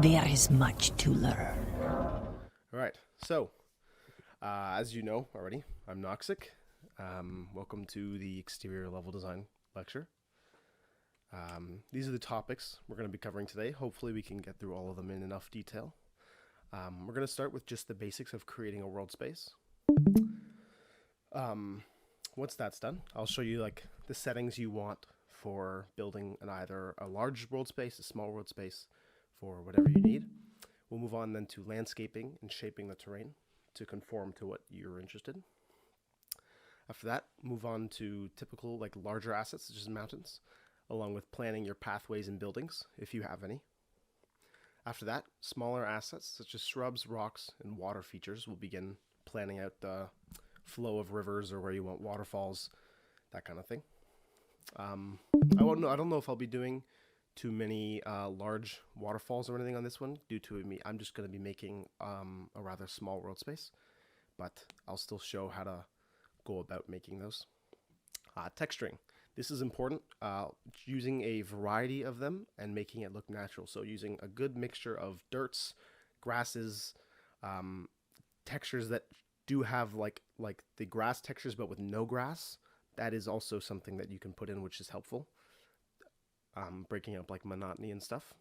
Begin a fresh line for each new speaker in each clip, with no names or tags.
There is much to learn.
All right, so as you know already, I'm Noxzc. Welcome to the exterior level design lecture. These are the topics we're going to be covering today. Hopefully we can get through all of them in enough detail. We're going to start with just the basics of creating a world space. Once that's done, I'll show you like the settings you want for building either a large world space, a small world space, for whatever you need. We'll move on then to landscaping and shaping the terrain to conform to what you're interested in. After that, move on to typical like larger assets such as mountains, along with planning your pathways and buildings if you have any. After that, smaller assets such as shrubs, rocks, and water features will begin planning out the flow of rivers or where you want waterfalls, that kind of thing. I don't know if I'll be doing too many large waterfalls or anything on this one due to me. I'm just going to be making a rather small world space, but I'll still show how to go about making those. Texturing. This is important, using a variety of them and making it look natural. So using a good mixture of dirts, grasses, textures that do have like the grass textures but with no grass. That is also something that you can put in, which is helpful. Breaking up like monotony and stuff.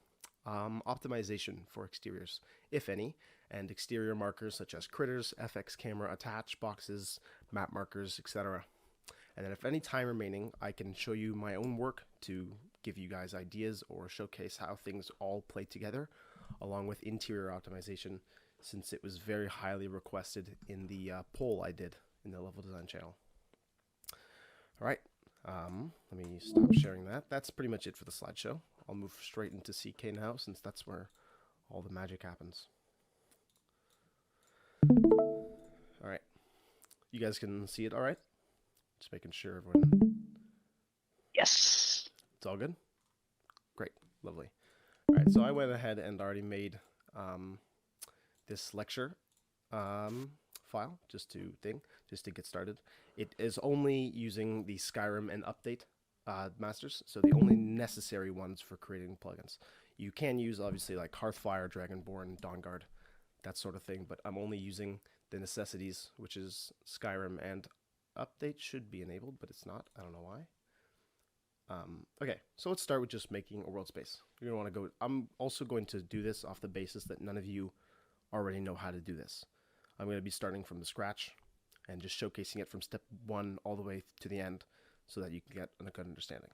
Optimization for exteriors, if any, and exterior markers such as critters, FX camera attach boxes, map markers, etc. And then if any time remaining, I can show you my own work to give you guys ideas or showcase how things all play together, along with interior optimization, since it was very highly requested in the poll I did in the level design channel. All right, let me stop sharing that. That's pretty much it for the slideshow. I'll move straight into CK now, since that's where all the magic happens. All right, you guys can see it all right? Just making sure everyone...
Yes.
It's all good? Great, lovely. All right, so I went ahead and already made this lecture file just to get started. It is only using the Skyrim and update masters, so the only necessary ones for creating plugins. You can use obviously like Hearthfire, Dragonborn, Dawnguard, that sort of thing, but I'm only using the necessities, which is Skyrim, and update should be enabled, but it's not. I don't know why. Okay, so let's start with just making a world space. You're gonna want to go. I'm also going to do this off the basis that none of you already know how to do this. I'm going to be starting from the scratch and just showcasing it from step 1 all the way to the end so that you can get a good understanding.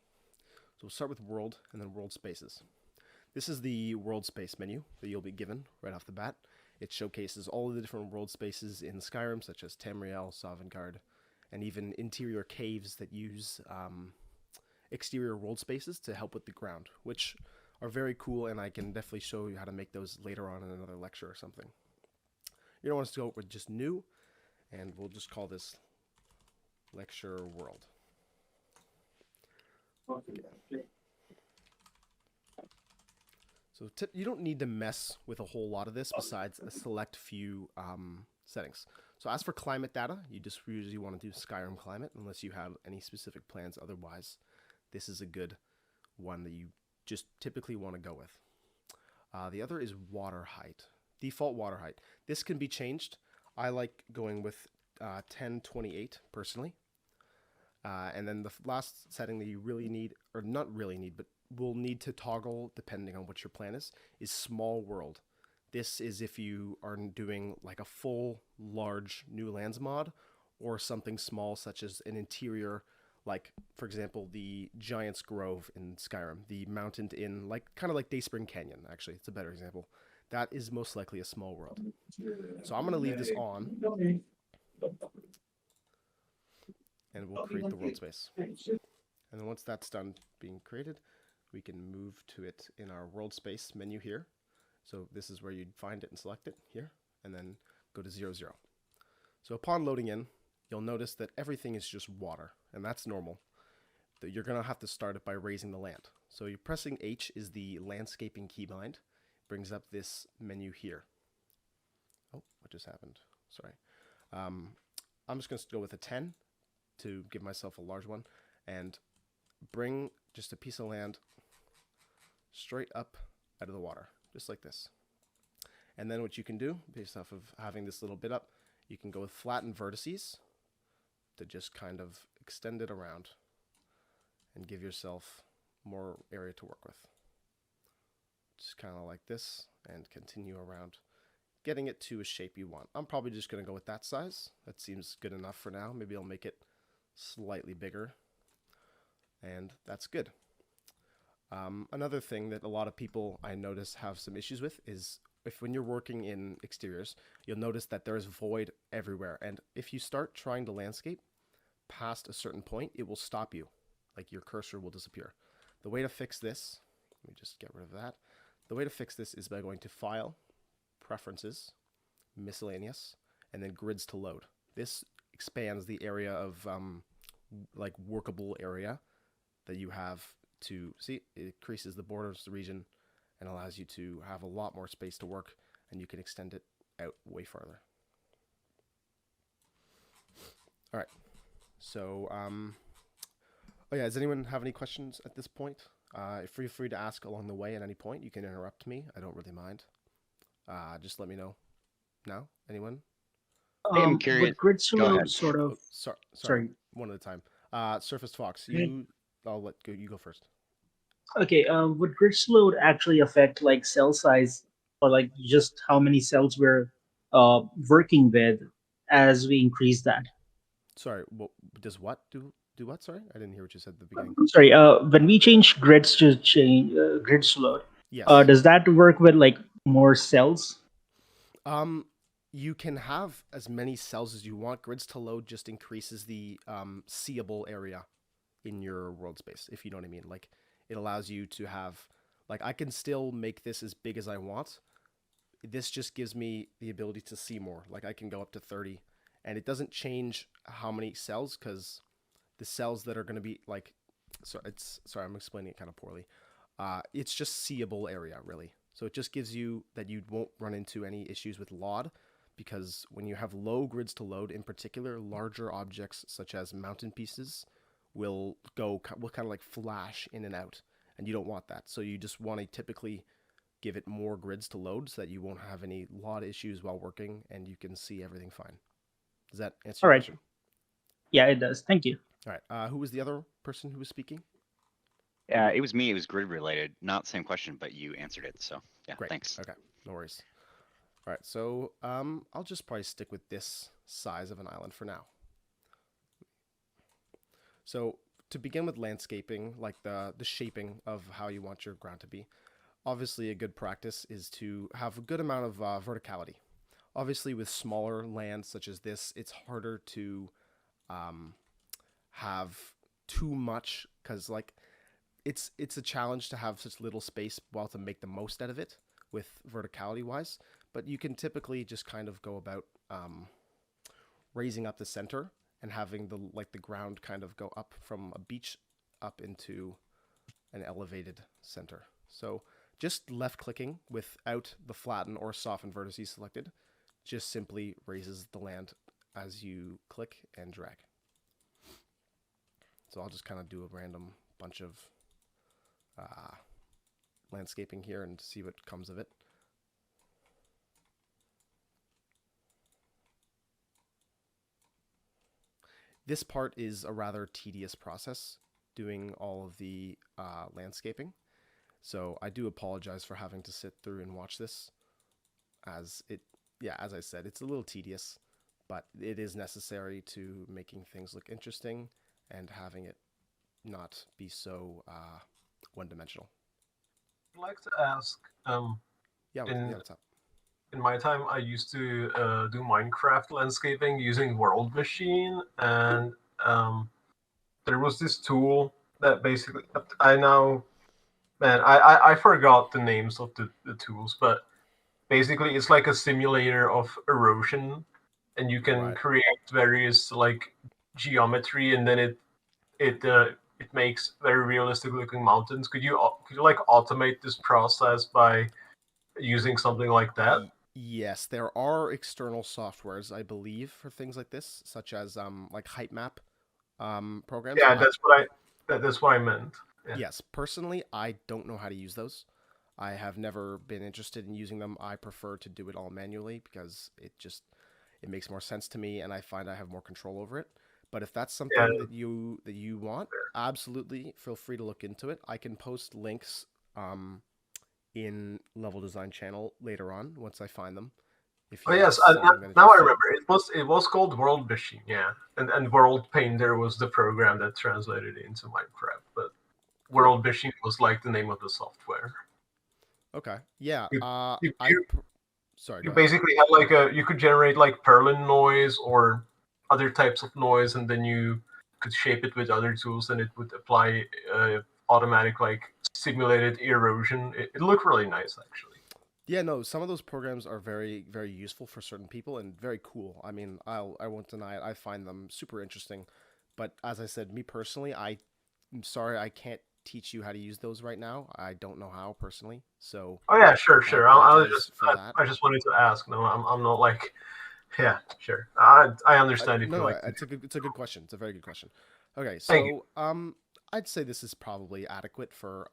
So we'll start with world and then world spaces. This is the world space menu that you'll be given right off the bat. It showcases all of the different world spaces in Skyrim, such as Tamriel, Sovngarde, and even interior caves that use exterior world spaces to help with the ground, which are very cool, and I can definitely show you how to make those later on in another lecture or something. You're going to want to go with just new, and we'll just call this lecture world. So you don't need to mess with a whole lot of this besides a select few settings. So as for climate data, you just usually want to do Skyrim climate unless you have any specific plans. Otherwise, this is a good one that you just typically want to go with. The other is water height. Default water height. This can be changed. I like going with 1028 personally. And then the last setting that you really need, or not really need, but will need to toggle depending on what your plan is small world. This is if you are doing like a full large new lands mod or something small such as an interior, like for example the Giant's Grove in Skyrim, the Mountain Inn, like kind of like Dayspring Canyon. Actually, it's a better example. That is most likely a small world. So I'm going to leave this on, and we'll create the world space. And then once that's done being created, we can move to it in our world space menu here. So this is where you'd find it and select it here, and then go to 0, 0. So upon loading in, you'll notice that everything is just water, and that's normal. You're going to have to start it by raising the land. So you're pressing H is the landscaping keybind. Brings up this menu here. Oh, what just happened? Sorry. I'm just going to go with a 10 to give myself a large one and bring just a piece of land straight up out of the water, just like this. And then what you can do, based off of having this little bit up, you can go with flattened vertices to just kind of extend it around and give yourself more area to work with. Just kind of like this and continue around, getting it to a shape you want. I'm probably just going to go with that size. That seems good enough for now. Maybe I'll make it slightly bigger, and that's good. Another thing that a lot of people I notice have some issues with is when you're working in exteriors, you'll notice that there is void everywhere. And if you start trying to landscape past a certain point, it will stop you. Like your cursor will disappear. The way to fix this, let me just get rid of that. The way to fix this is by going to File, Preferences, Miscellaneous, and then Grids to Load. This expands the area of like workable area that you have to see. It increases the borders of the region and allows you to have a lot more space to work, and you can extend it out way farther. All right. So, oh yeah, does anyone have any questions at this point? Feel free to ask along the way at any point. You can interrupt me. I don't really mind. Just let me know. Now, anyone?
I'm curious.
Would grid
Go
load
ahead.
sort of?
Sorry. One at a time. Surface Fox, I'll let go. You go first.
Okay. Would grid load actually affect like cell size or like just how many cells we're working with as we increase that?
Sorry. Does what do what? Sorry, I didn't hear what you said at the beginning.
Sorry. When we change grids to change grid load,
Yes.
does that work with like more cells?
You can have as many cells as you want. Grids to load just increases the seeable area in your world space, if you know what I mean. Like, it allows you to have, like, I can still make this as big as I want. This just gives me the ability to see more. Like, I can go up to 30, and it doesn't change how many cells, because the cells that are going to be, like, sorry, I'm explaining it kind of poorly. It's just seeable area, really. So it just gives you that you won't run into any issues with LOD, because when you have low grids to load, in particular, larger objects such as mountain pieces will kind of like flash in and out, and you don't want that. So you just want to typically give it more grids to load so that you won't have any LOD issues while working, and you can see everything fine. Does that answer your question?
Yeah, it does. Thank you.
All right. Who was the other person who was speaking?
Yeah, it was me. It was grid related. Not the same question, but you answered it. So yeah,
Great.
thanks.
Okay, no worries. All right, so I'll just probably stick with this size of an island for now. So to begin with landscaping, like the shaping of how you want your ground to be, obviously a good practice is to have a good amount of verticality. Obviously with smaller lands such as this, it's harder to have too much, because like it's a challenge to have such little space while to make the most out of it with verticality wise. But you can typically just kind of go about raising up the center and having the ground kind of go up from a beach up into an elevated center. So just left clicking without the flatten or soften vertices selected just simply raises the land as you click and drag. So I'll just kind of do a random bunch of landscaping here and see what comes of it. This part is a rather tedious process, doing all of the landscaping. So I do apologize for having to sit through and watch this, as I said, it's a little tedious, but it is necessary to making things look interesting and having it not be so one-dimensional.
I'd like to ask,
what's up?
In my time, I used to do Minecraft landscaping using Worldmeshing, and there was this tool that basically I forgot the names of the tools, but basically it's like a simulator of erosion, and you can create various like geometry, and then it makes very realistic looking mountains. Could you like automate this process by using something like that?
Yes, there are external softwares, I believe, for things like this, such as like height map programs.
Yeah, that's what I meant. Yeah.
Yes, personally, I don't know how to use those. I have never been interested in using them. I prefer to do it all manually because it makes more sense to me, and I find I have more control over it. But if that's something that you want, absolutely feel free to look into it. I can post links in Level Design channel later on once I find them.
Oh yes, now I remember. It was called Worldmeshing, yeah, and World Painter was the program that translated it into Minecraft. But Worldmeshing was like the name of the software.
Okay, yeah. Sorry.
You basically had like you could generate like Perlin noise or other types of noise, and then you could shape it with other tools, and it would apply automatic like simulated erosion. It looked really nice, actually.
Yeah, no, some of those programs are very, very useful for certain people and very cool. I mean, I won't deny it. I find them super interesting. But as I said, me personally, I'm sorry I can't teach you how to use those right now. I don't know how personally. So
oh yeah, sure. I just wanted to ask. No, I'm not like, yeah, sure. I understand if you like.
It's a good question. It's a very good question. Okay, so I'd say this is probably adequate for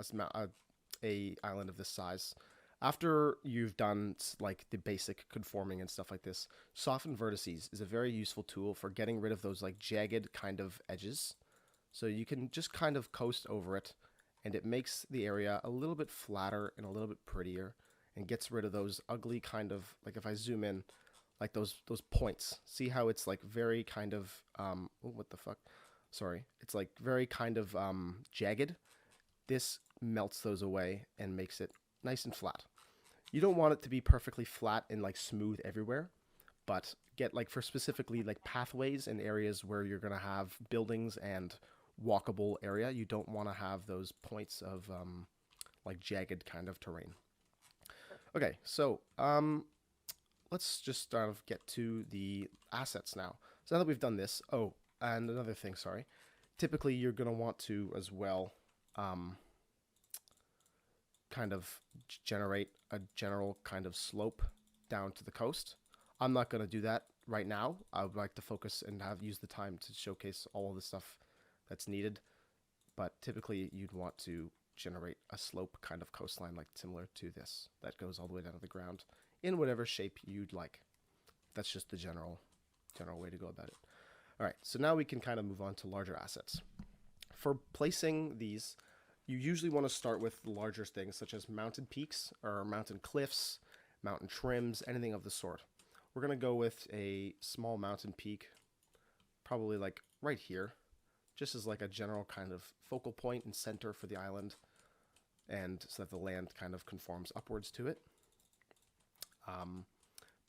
a island of this size. After you've done like the basic conforming and stuff like this, soften vertices is a very useful tool for getting rid of those like jagged kind of edges. So you can just kind of coast over it, and it makes the area a little bit flatter and a little bit prettier, and gets rid of those ugly kind of, like if I zoom in, like those points. See how it's like very kind of oh, what the fuck? Sorry. It's like very kind of jagged. This melts those away and makes it nice and flat. You don't want it to be perfectly flat and like smooth everywhere, but get like for specifically like pathways and areas where you're going to have buildings and walkable area, you don't want to have those points of like jagged kind of terrain. Okay, so let's just start of get to the assets now. So now that we've done this, oh, and another thing, sorry. Typically, you're going to want to as well kind of generate a general kind of slope down to the coast. I'm not going to do that right now. I would like to focus and use the time to showcase all of the stuff that's needed. But typically, you'd want to generate a slope kind of coastline like similar to this that goes all the way down to the ground in whatever shape you'd like. That's just the general way to go about it. All right, so now we can kind of move on to larger assets. For placing these, you usually want to start with larger things such as mountain peaks or mountain cliffs, mountain trims, anything of the sort. We're going to go with a small mountain peak, probably like right here, just as like a general kind of focal point and center for the island, and so that the land kind of conforms upwards to it.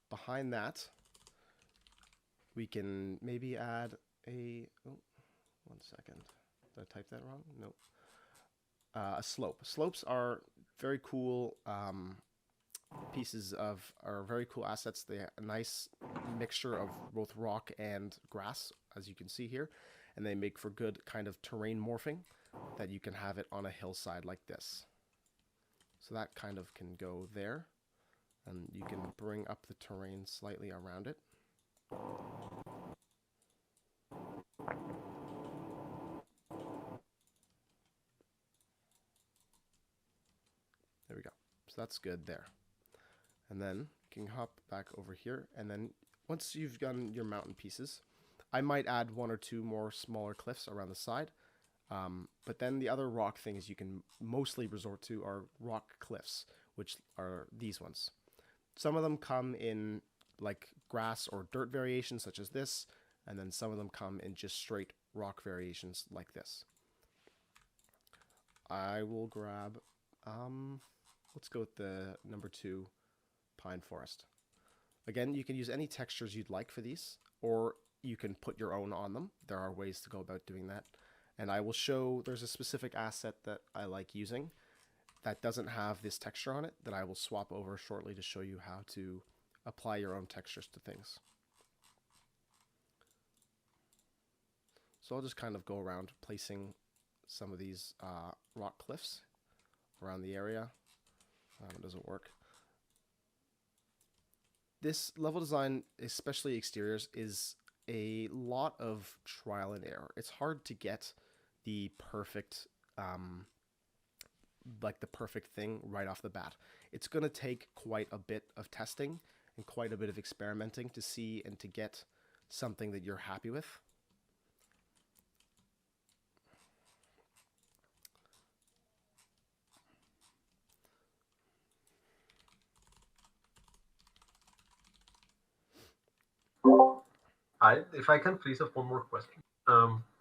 Behind that, we can maybe add a, oh, 1 second, did I type that wrong? Nope. A slope. Slopes are very cool are very cool assets. They have a nice mixture of both rock and grass, as you can see here, and they make for good kind of terrain morphing that you can have it on a hillside like this. So that kind of can go there, and you can bring up the terrain slightly around it. There we go. So that's good there. And then you can hop back over here, and then once you've done your mountain pieces, I might add 1 or 2 more smaller cliffs around the side. But then the other rock things you can mostly resort to are rock cliffs, which are these ones. Some of them come in like grass or dirt variations such as this, and then some of them come in just straight rock variations like this. I will grab, let's go with the number 2 pine forest. Again, you can use any textures you'd like for these, or you can put your own on them. There are ways to go about doing that. And I will show, there's a specific asset that I like using that doesn't have this texture on it that I will swap over shortly to show you how to apply your own textures to things. So I'll just kind of go around placing some of these rock cliffs around the area. It doesn't work. This level design, especially exteriors, is a lot of trial and error. It's hard to get the perfect like the perfect thing right off the bat. It's going to take quite a bit of testing and quite a bit of experimenting to see and to get something that you're happy with.
If I can please have one more question.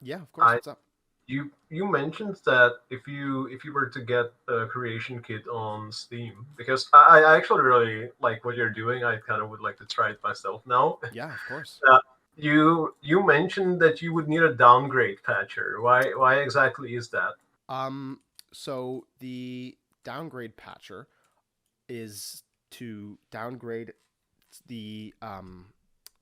Yeah, of course. What's up?
You mentioned that if you were to get a creation kit on Steam, because I actually really like what you're doing. I kind of would like to try it myself now.
Yeah, of course.
You mentioned that you would need a downgrade patcher. Why exactly is that?
So the downgrade patcher is to downgrade the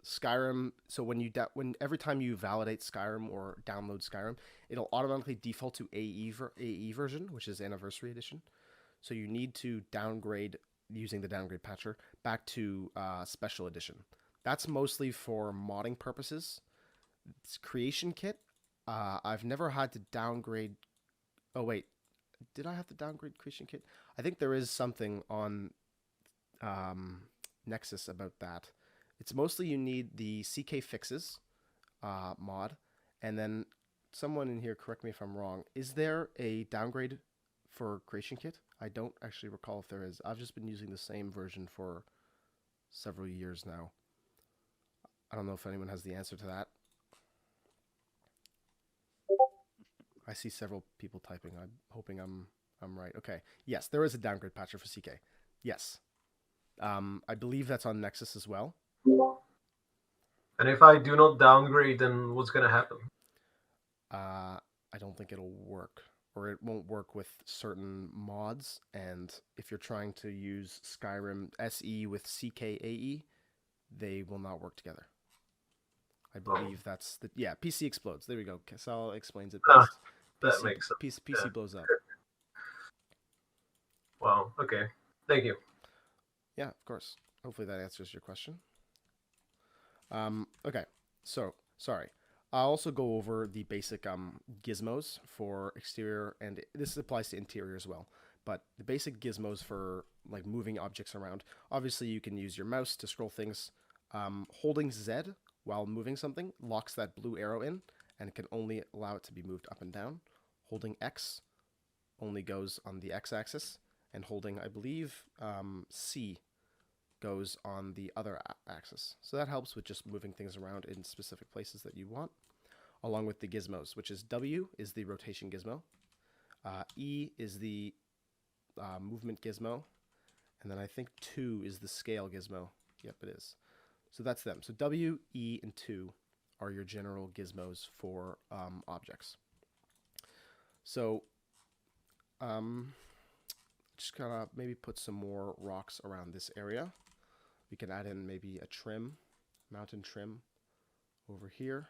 Skyrim. So when every time you validate Skyrim or download Skyrim, it'll automatically default to AE version, which is Anniversary Edition. So you need to downgrade using the downgrade patcher back to Special Edition. That's mostly for modding purposes. It's Creation Kit. I've never had to downgrade. Oh wait, did I have to downgrade Creation Kit? I think there is something on Nexus about that. It's mostly you need the CK fixes mod, and then someone in here, correct me if I'm wrong, is there a downgrade for Creation Kit? I don't actually recall if there is. I've just been using the same version for several years now. I don't know if anyone has the answer to that. I see several people typing. I'm hoping I'm right. Okay. Yes, there is a downgrade patcher for CK. Yes. I believe that's on Nexus as well.
And if I do not downgrade, then what's going to happen?
I don't think it'll work, or it won't work with certain mods. And if you're trying to use Skyrim SE with CKAE, they will not work together. I believe that's the PC explodes. There we go. Sal explains it best.
That makes sense.
PC blows up.
Wow. Okay. Thank you.
Yeah, of course. Hopefully that answers your question. Okay. So sorry. I'll also go over the basic gizmos for exterior, and this applies to interior as well. But the basic gizmos for like moving objects around. Obviously, you can use your mouse to scroll things. Holding Z while moving something locks that blue arrow in, and it can only allow it to be moved up and down. Holding X only goes on the X-axis, and holding, I believe, C goes on the other axis. So that helps with just moving things around in specific places that you want, along with the gizmos, which is W is the rotation gizmo, E is the movement gizmo, and then I think 2 is the scale gizmo. Yep, it is. So that's them. So W, E, and 2 are your general gizmos for objects. So just kind of maybe put some more rocks around this area. We can add in maybe a trim, mountain trim over here.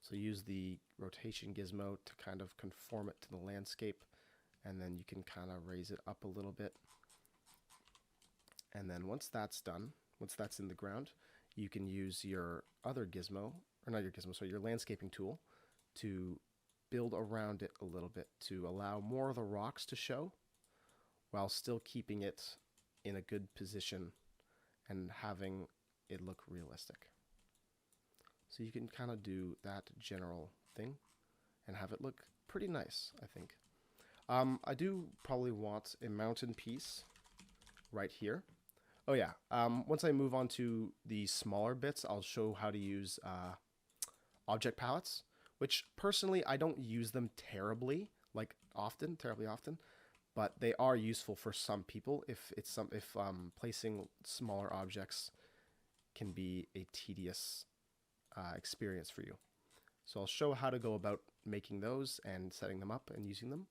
So use the rotation gizmo to kind of conform it to the landscape, and then you can kind of raise it up a little bit. And then once that's done, once that's in the ground, you can use your other gizmo, or not your gizmo, sorry, your landscaping tool to build around it a little bit to allow more of the rocks to show while still keeping it in a good position and having it look realistic. So you can kind of do that general thing and have it look pretty nice, I think. I do probably want a mountain piece right here. Oh yeah, once I move on to the smaller bits, I'll show how to use object palettes, which personally I don't use them terribly often, but they are useful for some people if placing smaller objects can be a tedious experience for you. So I'll show how to go about making those and setting them up and using them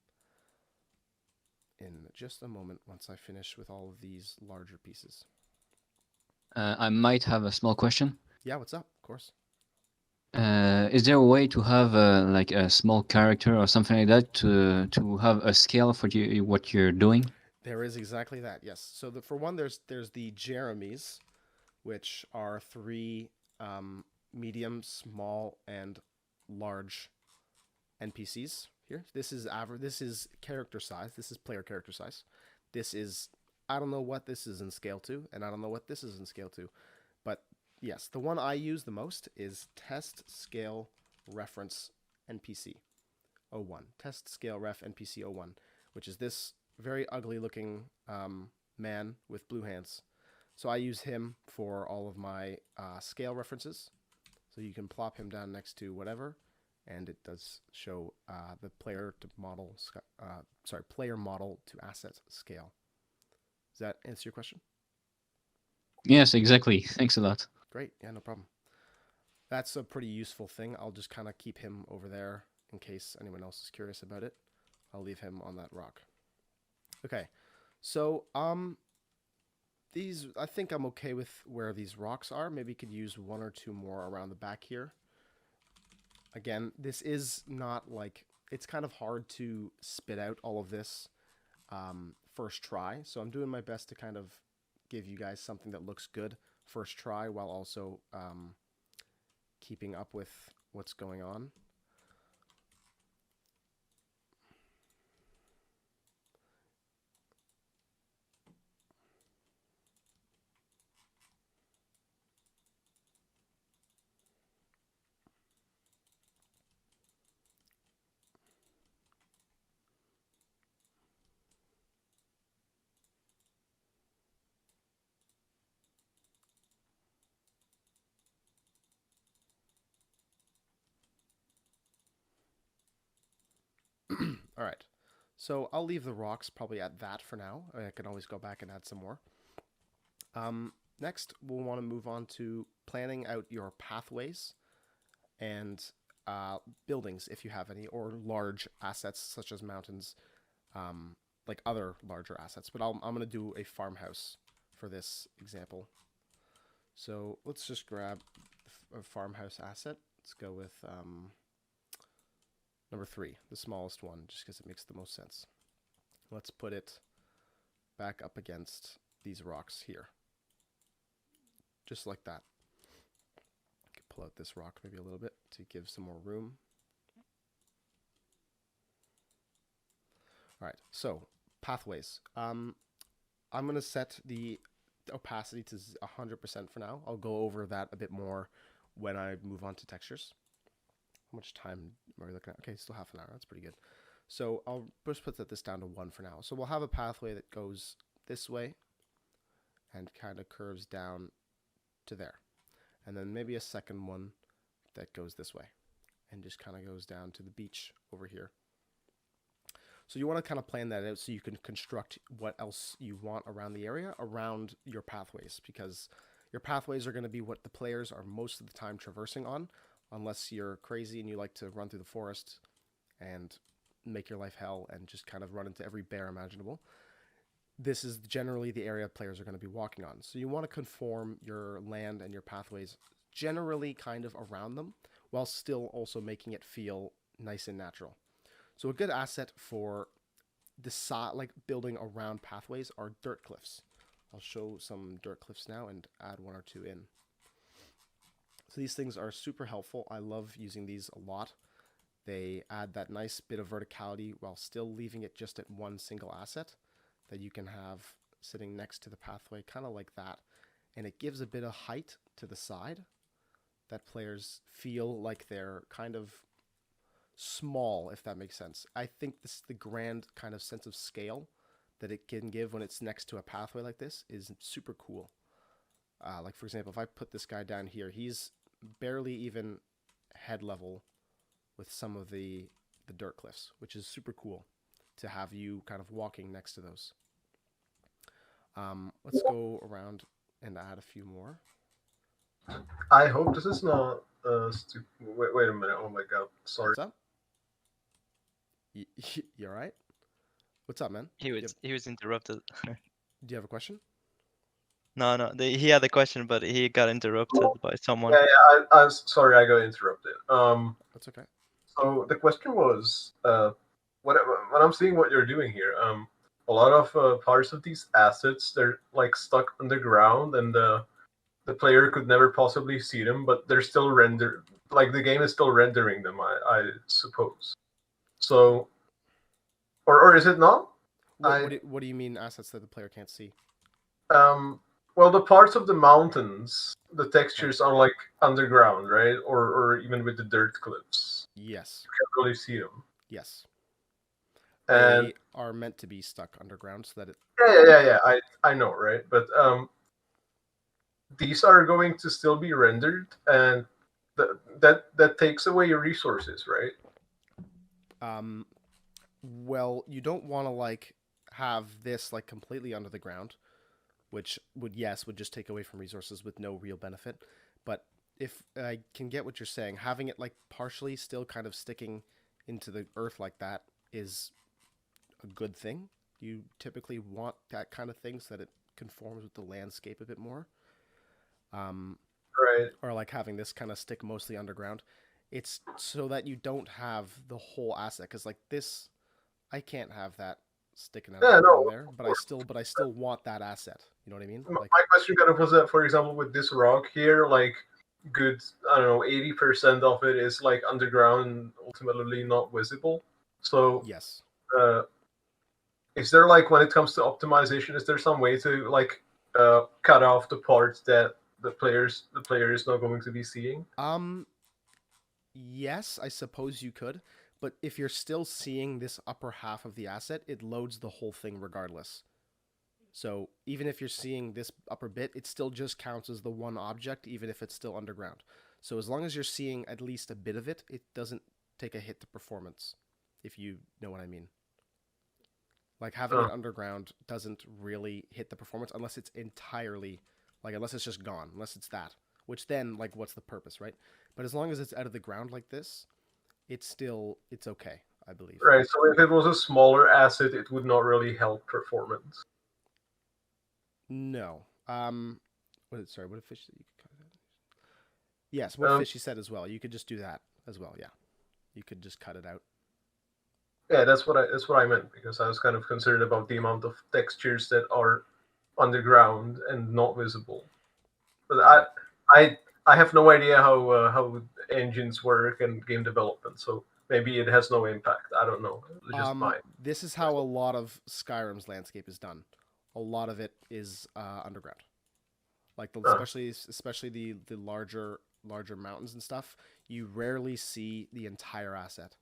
in just a moment once I finish with all of these larger pieces.
I might have a small question.
Yeah, what's up? Of course.
Is there a way to have like a small character or something like that to have a scale for what you're doing?
There is exactly that. Yes. So for one, there's the Jeremies, which are 3 medium, small, and large NPCs here. This is average. This is character size. This is player character size. This is, I don't know what this is in scale to, and I don't know what this is in scale to, but yes, the one I use the most is test scale reference NPC 01. Test scale ref NPC 01, which is this very ugly looking man with blue hands. So I use him for all of my scale references. So you can plop him down next to whatever, and it does show the player to model, player model to asset scale. Does that answer your question?
Yes, exactly. Thanks a lot.
Great. Yeah, no problem. That's a pretty useful thing. I'll just kind of keep him over there in case anyone else is curious about it. I'll leave him on that rock. Okay. So, these, I think I'm okay with where these rocks are. Maybe could use one or two more around the back here. Again, this is not like, it's kind of hard to spit out all of this first try. So I'm doing my best to kind of give you guys something that looks good first try while also keeping up with what's going on. All right, so I'll leave the rocks probably at that for now. I can always go back and add some more. Next, we'll want to move on to planning out your pathways and buildings, if you have any, or large assets such as mountains, like other larger assets. But I'm going to do a farmhouse for this example. So let's just grab a farmhouse asset. Let's go with number 3, the smallest one, just because it makes the most sense. Let's put it back up against these rocks here. Just like that. I can pull out this rock maybe a little bit to give some more room. All right, so pathways. I'm going to set the opacity to 100% for now. I'll go over that a bit more when I move on to textures. How much time are we looking at? Okay, still half an hour. That's pretty good. So I'll just put this down to 1 for now. So we'll have a pathway that goes this way and kind of curves down to there. And then maybe a second one that goes this way and just kind of goes down to the beach over here. So you want to kind of plan that out so you can construct what else you want around the area, around your pathways, because your pathways are going to be what the players are most of the time traversing on, unless you're crazy and you like to run through the forest and make your life hell and just kind of run into every bear imaginable. This is generally the area players are going to be walking on. So you want to conform your land and your pathways generally kind of around them, while still also making it feel nice and natural. So a good asset for like building around pathways are dirt cliffs. I'll show some dirt cliffs now and add 1 or 2 in. So these things are super helpful. I love using these a lot. They add that nice bit of verticality while still leaving it just at one single asset that you can have sitting next to the pathway, kind of like that. And it gives a bit of height to the side that players feel like they're kind of small, if that makes sense. I think this, the grand kind of sense of scale that it can give when it's next to a pathway like this is super cool. Like for example, if I put this guy down here, he's barely even head level with some of the dirt cliffs, which is super cool to have you kind of walking next to those. Let's go around and add a few more.
I hope this is not stupid. Wait a minute. Oh my god. Sorry.
What's up? You all right? What's up, man?
He was interrupted.
Do you have a question?
No, he had a question, but he got interrupted by someone.
Yeah, I'm sorry, I got interrupted.
That's okay.
So the question was, when I'm seeing what you're doing here, a lot of parts of these assets, they're like stuck underground, and the player could never possibly see them, but they're still like the game is still rendering them, I suppose. So, or is it not?
What do you mean assets that the player can't see?
Well, the parts of the mountains, the textures are like underground, right? Or even with the dirt cliffs.
Yes.
You can't really see them.
Yes.
And
They are meant to be stuck underground so that it.
yeah. I know, right? But these are going to still be rendered, and that takes away your resources, right?
Well, you don't want to like have this like completely under the ground, which would just take away from resources with no real benefit. But if I can get what you're saying, having it like partially still kind of sticking into the earth like that is a good thing. You typically want that kind of thing so that it conforms with the landscape a bit more.
Right.
Or like having this kind of stick mostly underground. It's so that you don't have the whole asset, because like this, I can't have that sticking out there, but I still want that asset. You know what I mean?
My question kind of was that, for example, with this rock here, like good, I don't know, 80% of it is like underground and ultimately not visible. So
yes.
Is there like, when it comes to optimization, is there some way to like cut off the parts that the player is not going to be seeing?
Yes, I suppose you could, but if you're still seeing this upper half of the asset, it loads the whole thing regardless. So even if you're seeing this upper bit, it still just counts as the one object, even if it's still underground. So as long as you're seeing at least a bit of it, it doesn't take a hit to performance, if you know what I mean. Like having it underground doesn't really hit the performance unless it's entirely, like unless it's just gone, unless it's that. Which then, like, what's the purpose, right? But as long as it's out of the ground like this, it's okay, I believe.
Right, so if it was a smaller asset, it would not really help performance.
No. What if fish you could cut it out? Yes, what Fishy said as well. You could just do that as well, yeah. You could just cut it out.
Yeah, that's what I meant, because I was kind of concerned about the amount of textures that are underground and not visible. But I have no idea how engines work and game development, so maybe it has no impact. I don't know. It's just mine.
This is how a lot of Skyrim's landscape is done. A lot of it is underground, like especially the larger mountains and stuff. You rarely see the entire asset.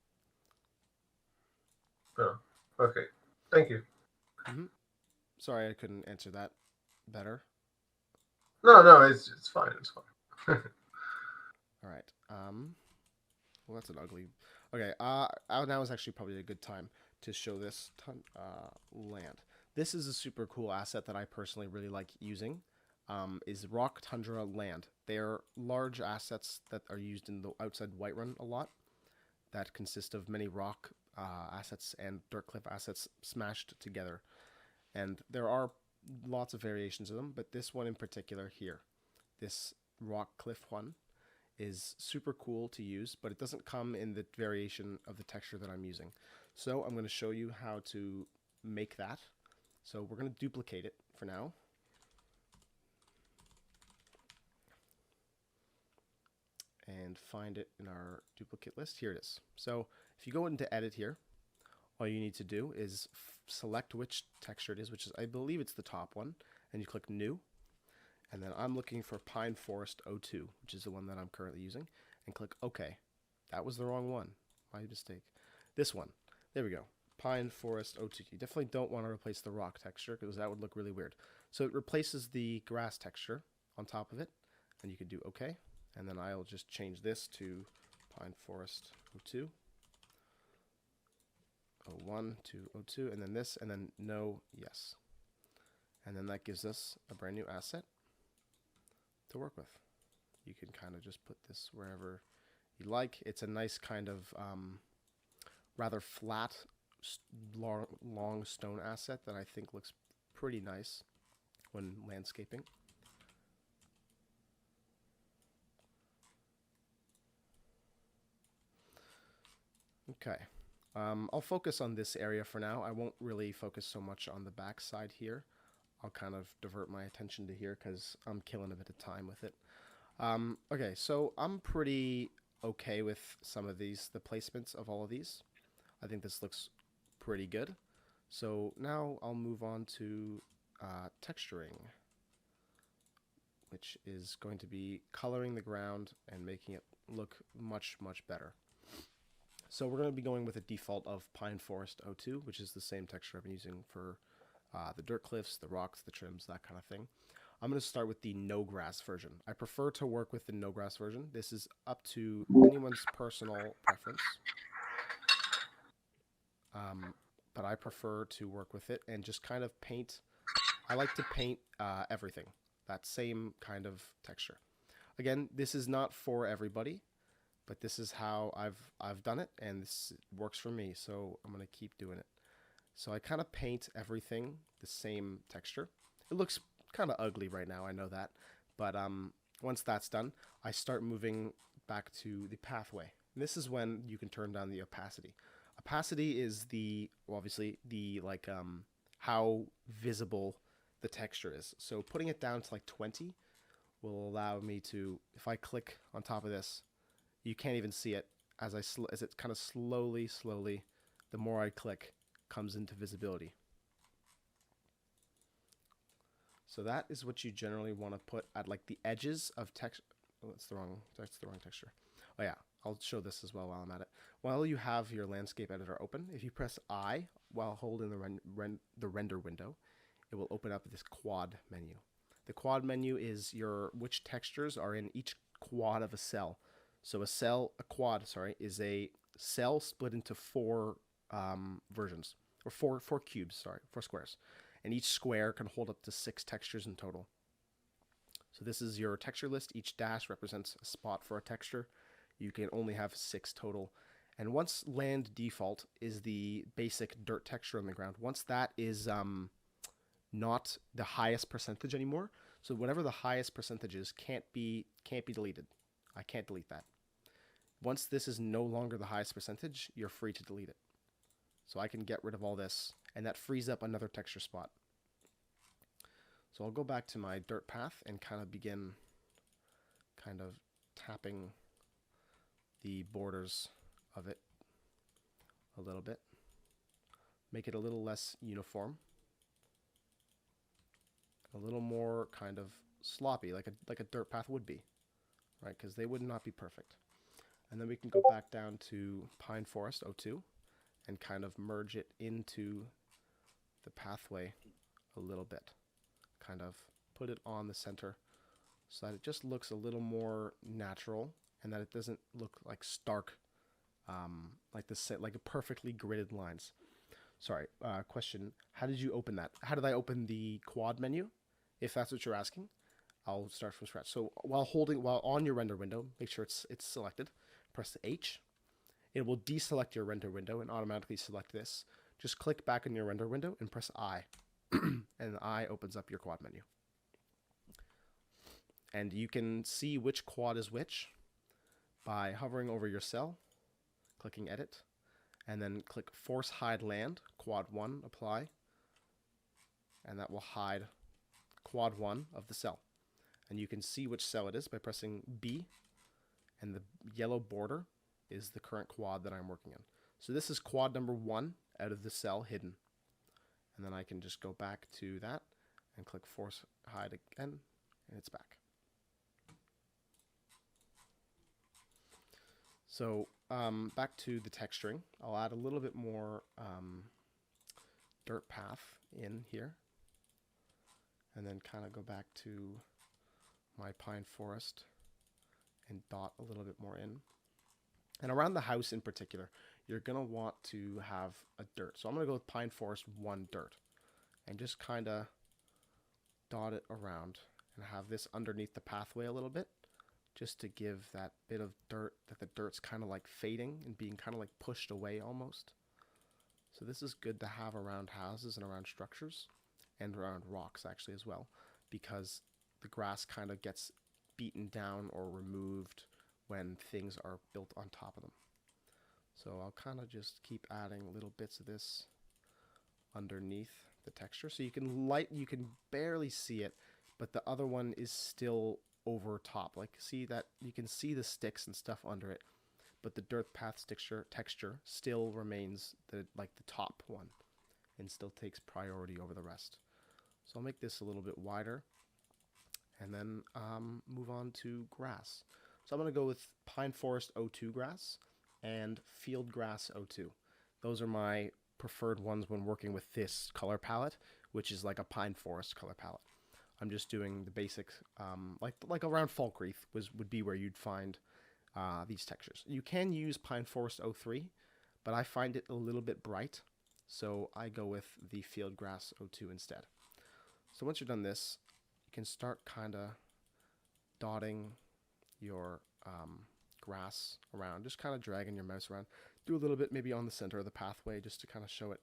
Oh, okay. Thank you.
Mm-hmm. Sorry, I couldn't answer that better.
No, it's fine. It's fine.
All right. Well, that's an ugly. Okay. Now is actually probably a good time to show this land. This is a super cool asset that I personally really like using. Is rock tundra land. They are large assets that are used in the outside Whiterun a lot. That consist of many rock assets and dirt cliff assets smashed together, and there are lots of variations of them. But this one in particular here, this rock cliff one, is super cool to use, but it doesn't come in the variation of the texture that I'm using. So I'm going to show you how to make that. So we're going to duplicate it for now. And find it in our duplicate list. Here it is. So if you go into edit here, all you need to do is select which texture it is, which is, I believe it's the top one, and you click new. And then I'm looking for Pine Forest 02, which is the one that I'm currently using, and click OK. That was the wrong one. My mistake. This one. There we go. Pine Forest 02. You definitely don't want to replace the rock texture, because that would look really weird. So it replaces the grass texture on top of it, and you can do OK. And then I'll just change this to Pine Forest 02. 01 to 02, and then this, and then no, yes. And then that gives us a brand new asset to work with. You can kind of just put this wherever you like. It's a nice kind of rather flat, long stone asset that I think looks pretty nice when landscaping. Okay. I'll focus on this area for now. I won't really focus so much on the back side here. I'll kind of divert my attention to here because I'm killing a bit of time with it. Okay, so I'm pretty okay with some of these, the placements of all of these. I think this looks pretty good. So now I'll move on to texturing, which is going to be coloring the ground and making it look much, much better. So we're going to be going with a default of Pine Forest 02, which is the same texture I've been using for the dirt cliffs, the rocks, the trims, that kind of thing. I'm going to start with the no grass version. I prefer to work with the no grass version. This is up to anyone's personal preference. But I prefer to work with it and just kind of paint. I like to paint everything, that same kind of texture. Again, this is not for everybody, but this is how I've done it, and this works for me, so I'm going to keep doing it. So I kind of paint everything the same texture. It looks kind of ugly right now, I know that, but once that's done, I start moving back to the pathway. And this is when you can turn down the opacity. Opacity is obviously the how visible the texture is. So putting it down to like 20 will allow me to, if I click on top of this, you can't even see it as it kind of slowly, the more I click, comes into visibility. So that is what you generally want to put at like the edges of text. Oh, that's the wrong texture. Oh yeah, I'll show this as well while I'm at it. While you have your landscape editor open, if you press I while holding the render window, it will open up this quad menu. The quad menu is which textures are in each quad of a cell. So a quad, is a cell split into four versions, or four cubes, four squares. And each square can hold up to 6 textures in total. So this is your texture list. Each dash represents a spot for a texture. You can only have 6 total. And once land default is the basic dirt texture on the ground, once that is not the highest percentage anymore, so whatever the highest percentage is can't be deleted. I can't delete that. Once this is no longer the highest percentage, you're free to delete it. So I can get rid of all this, and that frees up another texture spot. So I'll go back to my dirt path and kind of begin tapping the borders of it a little bit. Make it a little less uniform. A little more kind of sloppy, like a dirt path would be, right? Because they would not be perfect. And then we can go back down to Pine Forest 02 and kind of merge it into the pathway a little bit. Kind of put it on the center so that it just looks a little more natural and that it doesn't look like stark, like a perfectly gridded lines. Sorry, question. How did you open that? How did I open the quad menu? If that's what you're asking, I'll start from scratch. So while on your render window, make sure it's selected. Press the H. It will deselect your render window and automatically select this. Just click back in your render window and press I. And the I opens up your quad menu. And you can see which quad is which by hovering over your cell, clicking edit, and then click force hide land, quad 1, apply, and that will hide quad 1 of the cell. And you can see which cell it is by pressing B, and the yellow border is the current quad that I'm working in. So this is quad number 1 out of the cell hidden. And then I can just go back to that and click force hide again, and it's back. So back to the texturing. I'll add a little bit more dirt path in here, and then kind of go back to my pine forest and dot a little bit more in. And around the house in particular, you're going to want to have a dirt. So I'm going to go with Pine Forest 1 dirt and just kind of dot it around and have this underneath the pathway a little bit, just to give that bit of dirt that the dirt's kind of like fading and being kind of like pushed away almost. So this is good to have around houses and around structures and around rocks actually as well, because the grass kind of gets beaten down or removed when things are built on top of them. So I'll kind of just keep adding little bits of this underneath the texture. So you can barely see it, but the other one is still over top. Like, see that you can see the sticks and stuff under it, but the dirt path texture still remains the top one and still takes priority over the rest. So I'll make this a little bit wider and then move on to grass. So I'm going to go with Pine Forest 02 grass and Field Grass 02. Those are my preferred ones when working with this color palette, which is like a pine forest color palette. I'm just doing the basic, like around Falkreath would be where you'd find these textures. You can use Pine Forest 03, but I find it a little bit bright, so I go with the Field Grass 02 instead. So once you're done this, you can start kind of dotting your grass around, just kind of dragging your mouse around. Do a little bit maybe on the center of the pathway just to kind of show it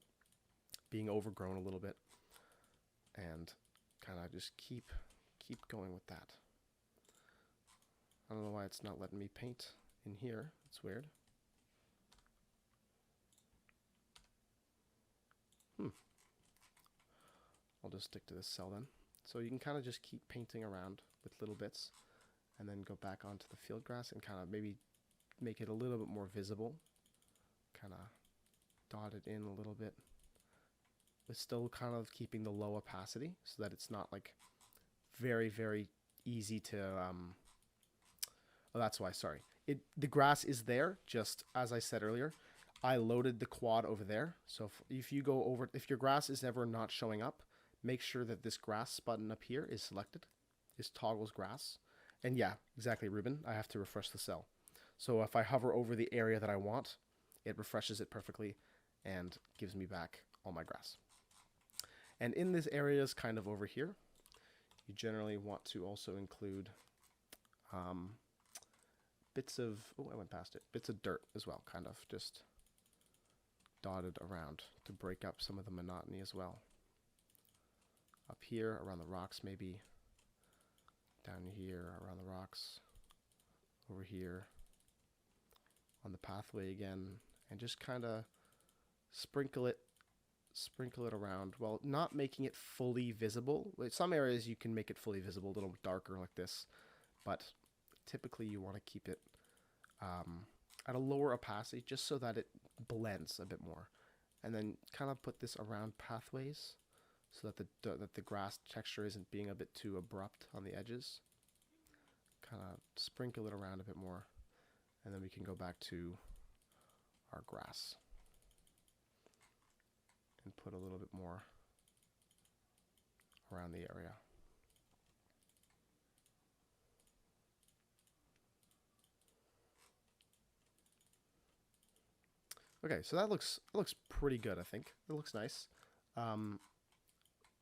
being overgrown a little bit, and kind of just keep going with that. I don't know why it's not letting me paint in here. It's weird. I'll just stick to this cell then. So you can kind of just keep painting around with little bits and then go back onto the field grass and kind of maybe make it a little bit more visible. Kind of dot it in a little bit, but still kind of keeping the low opacity so that it's not like very, very easy to oh, that's why, sorry. The grass is there, just as I said earlier. I loaded the quad over there. So if you go over, if your grass is ever not showing up, make sure that this grass button up here is selected. This toggles grass. And yeah, exactly, Ruben. I have to refresh the cell. So if I hover over the area that I want, it refreshes it perfectly and gives me back all my grass. And in these areas kind of over here, you generally want to also include bits of, oh, I went past it, bits of dirt as well, kind of just dotted around to break up some of the monotony as well. Up here, around the rocks maybe, down here, around the rocks, over here, on the pathway again, and just kind of sprinkle it around, while not making it fully visible. Like some areas you can make it fully visible, a little darker like this, but typically you want to keep it at a lower opacity just so that it blends a bit more. And then kind of put this around pathways so that the grass texture isn't being a bit too abrupt on the edges. Kind of sprinkle it around a bit more, and then we can go back to our grass and put a little bit more around the area. Okay, so that looks pretty good, I think. It looks nice.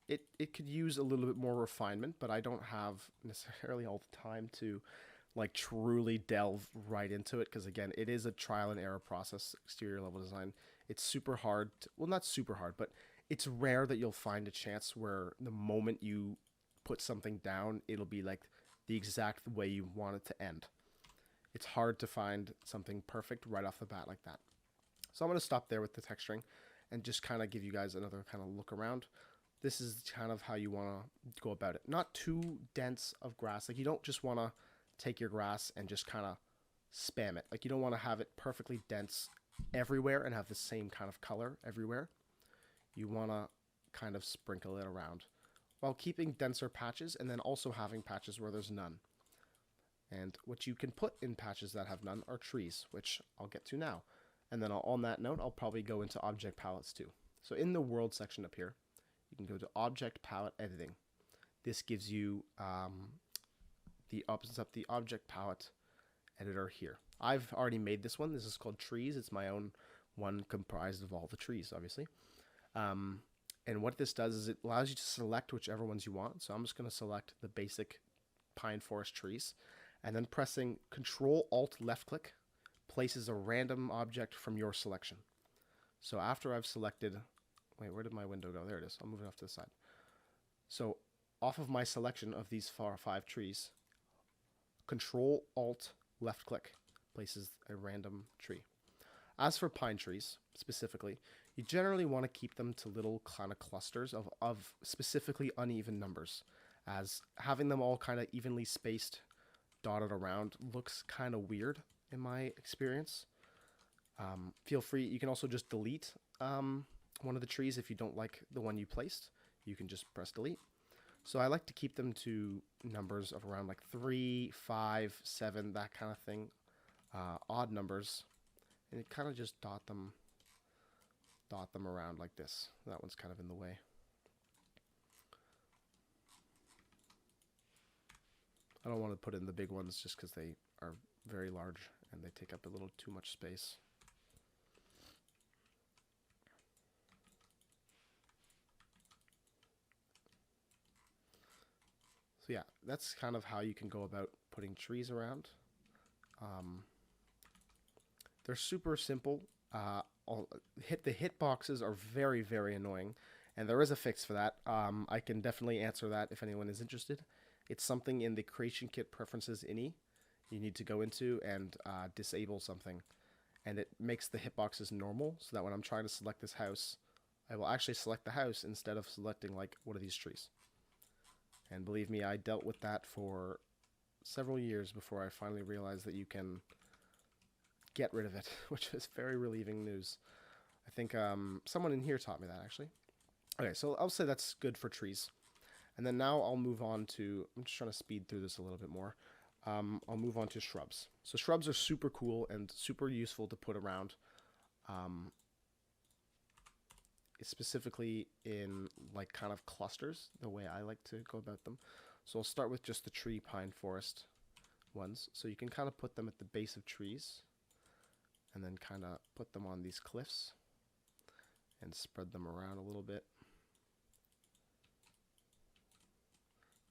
It could use a little bit more refinement, but I don't have necessarily all the time to like truly delve right into it, because again, it is a trial and error process, exterior level design. It's super hard well, not super hard, but it's rare that you'll find a chance where the moment you put something down, it'll be like the exact way you want it to end. It's hard to find something perfect right off the bat like that. So I'm going to stop there with the texturing and just kind of give you guys another kind of look around. This is kind of how you want to go about it. Not too dense of grass. Like you don't just want to take your grass and just kind of spam it. Like you don't want to have it perfectly dense everywhere and have the same kind of color everywhere. You want to kind of sprinkle it around while keeping denser patches and then also having patches where there's none. And what you can put in patches that have none are trees, which I'll get to now. And then on that note, I'll probably go into object palettes too. So in the world section up here, you can go to object palette editing. This gives you opens up the object palette editor here. I've already made this one. This is called trees. It's my own one comprised of all the trees, obviously. And what this does is it allows you to select whichever ones you want. So I'm just going to select the basic pine forest trees, and then pressing Control Alt left click places a random object from your selection. So after I've selected, wait, where did my window go? There it is. I'll move it off to the side. So off of my selection of these 5 trees, Control Alt left click places a random tree. As for pine trees specifically, you generally want to keep them to little kind of clusters of specifically uneven numbers, as having them all kind of evenly spaced, dotted around looks kind of weird in my experience. Feel free, you can also just delete one of the trees if you don't like the one you placed. You can just press delete. So I like to keep them to numbers of around like 3, 5, 7, that kind of thing. Odd numbers. And you kind of just dot them around like this. That one's kind of in the way. I don't want to put in the big ones just because they are very large and they take up a little too much space. So yeah, that's kind of how you can go about putting trees around. They're super simple. The hitboxes are very, very annoying, and there is a fix for that. I can definitely answer that if anyone is interested. It's something in the creation kit preferences ini. You need to go into and disable something, and it makes the hitboxes normal, so that when I'm trying to select this house, I will actually select the house instead of selecting like one of these trees. And believe me, I dealt with that for several years before I finally realized that you can get rid of it, which is very relieving news. I think someone in here taught me that, actually. Okay, so I'll say that's good for trees. And then now I'll move on to, I'm just trying to speed through this a little bit more. I'll move on to shrubs. So shrubs are super cool and super useful to put around. Specifically in like kind of clusters, the way I like to go about them. So I'll start with just the tree pine forest ones. So you can kind of put them at the base of trees and then kind of put them on these cliffs and spread them around a little bit.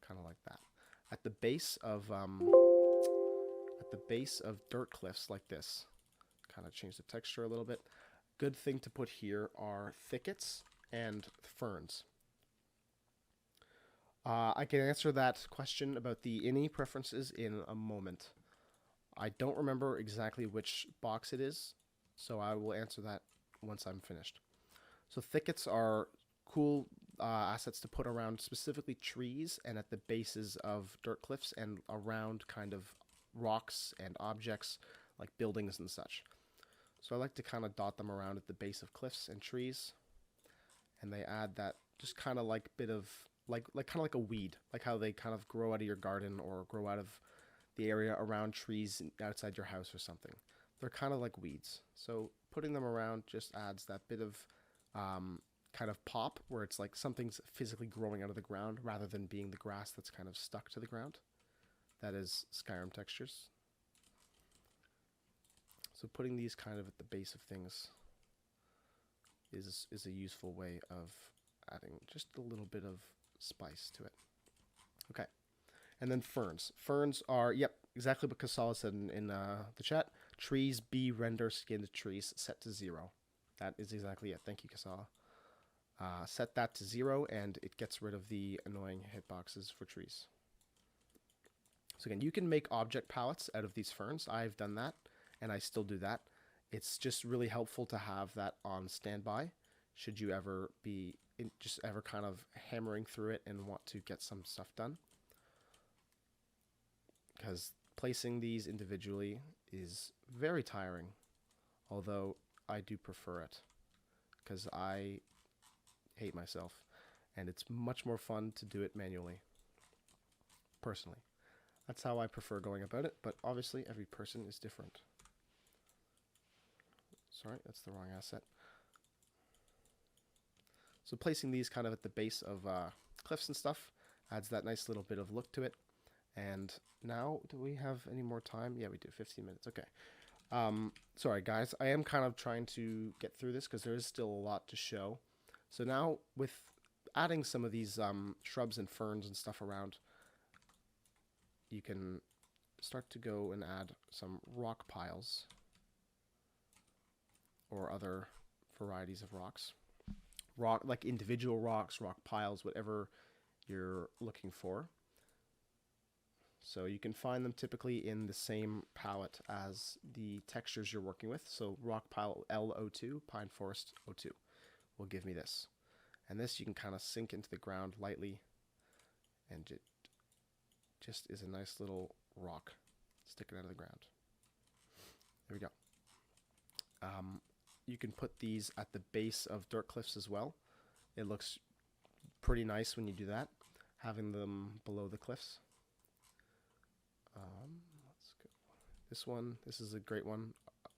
Kind of like that. At the base of dirt cliffs like this, kind of change the texture a little bit. Good thing to put here are thickets and ferns. I can answer that question about the ini preferences in a moment. I don't remember exactly which box it is, so I will answer that once I'm finished. So thickets are cool assets to put around specifically trees and at the bases of dirt cliffs and around kind of rocks and objects like buildings and such. So I like to kind of dot them around at the base of cliffs and trees, and they add that just kind of like bit of like kind of like a weed, like how they kind of grow out of your garden or grow out of the area around trees outside your house or something. They're kind of like weeds. So putting them around just adds that bit of kind of pop where it's like something's physically growing out of the ground rather than being the grass that's kind of stuck to the ground. That is Skyrim textures. So putting these kind of at the base of things is a useful way of adding just a little bit of spice to it. Okay. And then ferns. Ferns are, yep, exactly what Kasala said in the chat. Trees be render skinned trees set to 0. That is exactly it. Thank you, Kasala. Set that to 0 and it gets rid of the annoying hitboxes for trees. So again, you can make object palettes out of these ferns. I've done that, and I still do that. It's just really helpful to have that on standby should you ever be just ever kind of hammering through it and want to get some stuff done. Because placing these individually is very tiring, although I do prefer it because I hate myself, and it's much more fun to do it manually, personally. That's how I prefer going about it, but obviously every person is different. Sorry, that's the wrong asset. So placing these kind of at the base of cliffs and stuff adds that nice little bit of look to it. And now, do we have any more time? Yeah, we do. 15 minutes. Okay. Sorry, guys. I am kind of trying to get through this because there is still a lot to show. So now, with adding some of these shrubs and ferns and stuff around, you can start to go and add some rock piles or other varieties of rocks. Like individual rocks, rock piles, whatever you're looking for. So you can find them typically in the same palette as the textures you're working with. So rock pile L02, pine forest 02 will give me this. And this you can kind of sink into the ground lightly, and it just is a nice little rock sticking out of the ground. There we go. You can put these at the base of dirt cliffs as well. It looks pretty nice when you do that, having them below the cliffs. Let's go. This one, this is a great one.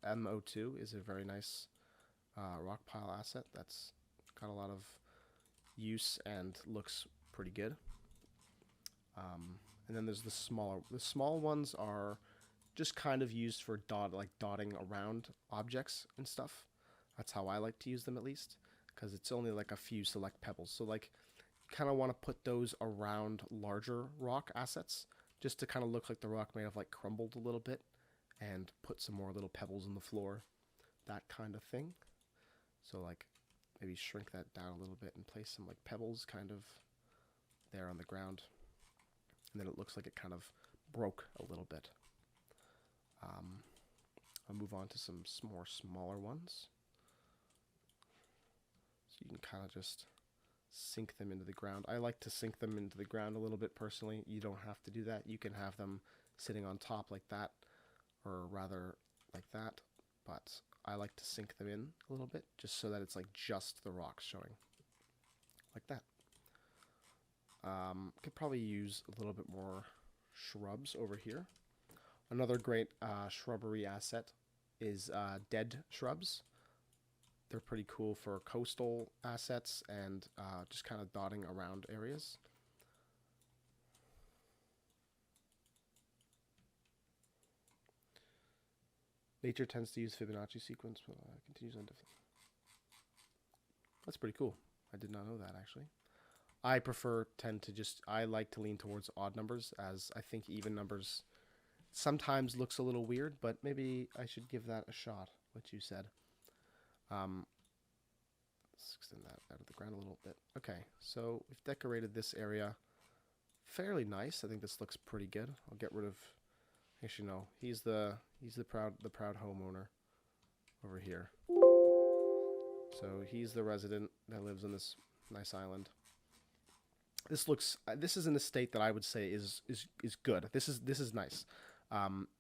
MO2 is a very nice rock pile asset that's got a lot of use and looks pretty good. And then there's the smaller. The small ones are just kind of used for dotting around objects and stuff. That's how I like to use them, at least, because it's only like a few select pebbles. So like, you kind of want to put those around larger rock assets, just to kind of look like the rock may have like crumbled a little bit, and put some more little pebbles in the floor, that kind of thing. So like, maybe shrink that down a little bit and place some like pebbles kind of there on the ground, and then it looks like it kind of broke a little bit. I'll move on to some more smaller ones. So you can kind of just sink them into the ground. I like to sink them into the ground a little bit personally. You don't have to do that. You can have them sitting on top like that, or rather like that, but I like to sink them in a little bit just so that it's like just the rocks showing like that. Could probably use a little bit more shrubs over here. Another great shrubbery asset is dead shrubs. They're pretty cool for coastal assets and just kind of dotting around areas. Nature tends to use Fibonacci sequence, but continues on different. That's pretty cool. I did not know that, actually. I I like to lean towards odd numbers, as I think even numbers sometimes looks a little weird, but maybe I should give that a shot, what you said. Let's extend that out of the ground a little bit. Okay, so we've decorated this area fairly nice. I think this looks pretty good. I'll get rid of, actually no, he's the proud homeowner over here. So he's the resident that lives on this nice island. This is an estate that I would say is good. This is nice.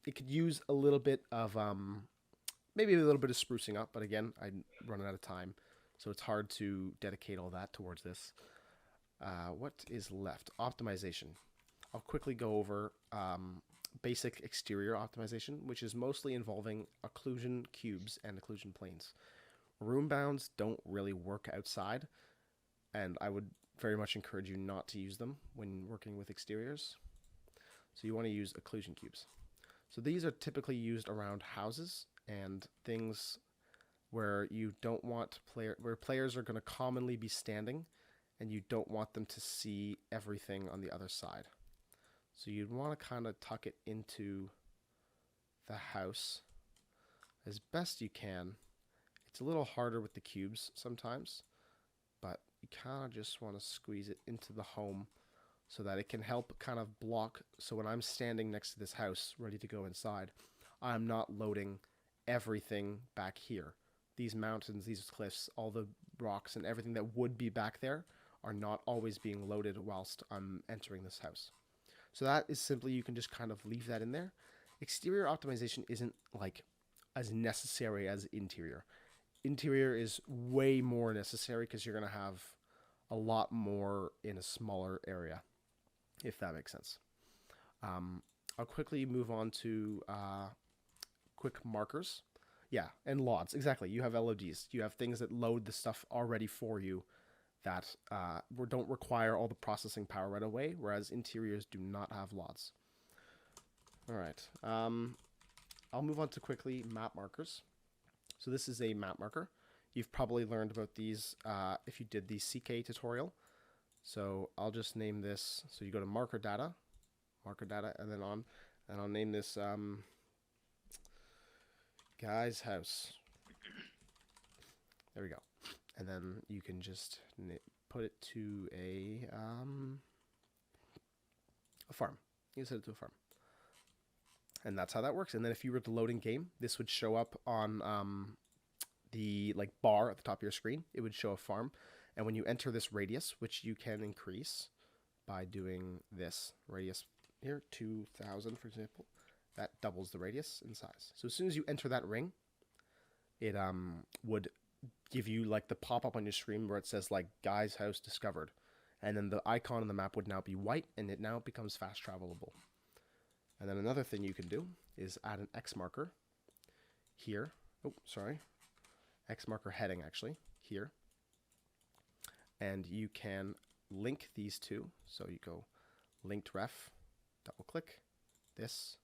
It could use a little bit of maybe a little bit of sprucing up, but again, I'm running out of time, so it's hard to dedicate all that towards this. What is left? Optimization. I'll quickly go over basic exterior optimization, which is mostly involving occlusion cubes and occlusion planes. Room bounds don't really work outside, and I would very much encourage you not to use them when working with exteriors. So you want to use occlusion cubes. So these are typically used around houses and things where you don't want where players are going to commonly be standing, and you don't want them to see everything on the other side. So you'd want to kind of tuck it into the house as best you can. It's a little harder with the cubes sometimes, but you kind of just want to squeeze it into the home so that it can help kind of block. So when I'm standing next to this house ready to go inside, I'm not loading everything back here. These mountains, these cliffs, all the rocks and everything that would be back there are not always being loaded whilst I'm entering this house. So that is simply, you can just kind of leave that in there. Exterior optimization isn't like as necessary as interior. Interior is way more necessary because you're going to have a lot more in a smaller area, if that makes sense. I'll quickly move on to quick markers. Yeah, and LODs. Exactly. You have LODs. You have things that load the stuff already for you that don't require all the processing power right away, whereas interiors do not have LODs. All right. I'll move on to quickly map markers. So this is a map marker. You've probably learned about these if you did the CK tutorial. So I'll just name this. So you go to marker data, and then and I'll name this guy's house. There we go. And then you can just put it to a farm. You set it to a farm. And that's how that works. And then if you were to load in game, this would show up on the bar at the top of your screen. It would show a farm. And when you enter this radius, which you can increase by doing this radius here, 2,000 for example, that doubles the radius in size. So as soon as you enter that ring, it would give you like the pop-up on your screen where it says like Guy's house discovered, and then the icon on the map would now be white, and it now becomes fast travelable. And then another thing you can do is add an X marker here. Oh, sorry. X marker heading actually here. And you can link these two. So you go linked ref, double click, this,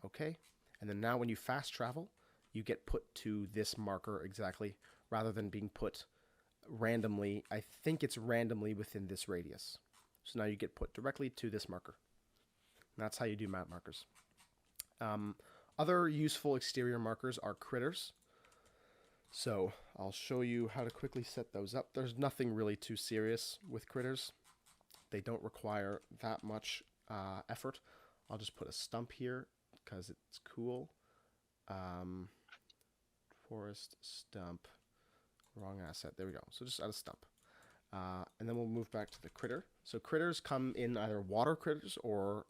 okay. And then now when you fast travel, you get put to this marker exactly, rather than being put randomly. I think it's randomly within this radius. So now you get put directly to this marker. And that's how you do map markers. Other useful exterior markers are critters. So I'll show you how to quickly set those up. There's nothing really too serious with critters. They don't require that much effort. I'll just put a stump here because it's cool. Forest stump, wrong asset. There we go. So just add a stump. And then we'll move back to the critter. So critters come in either water critters or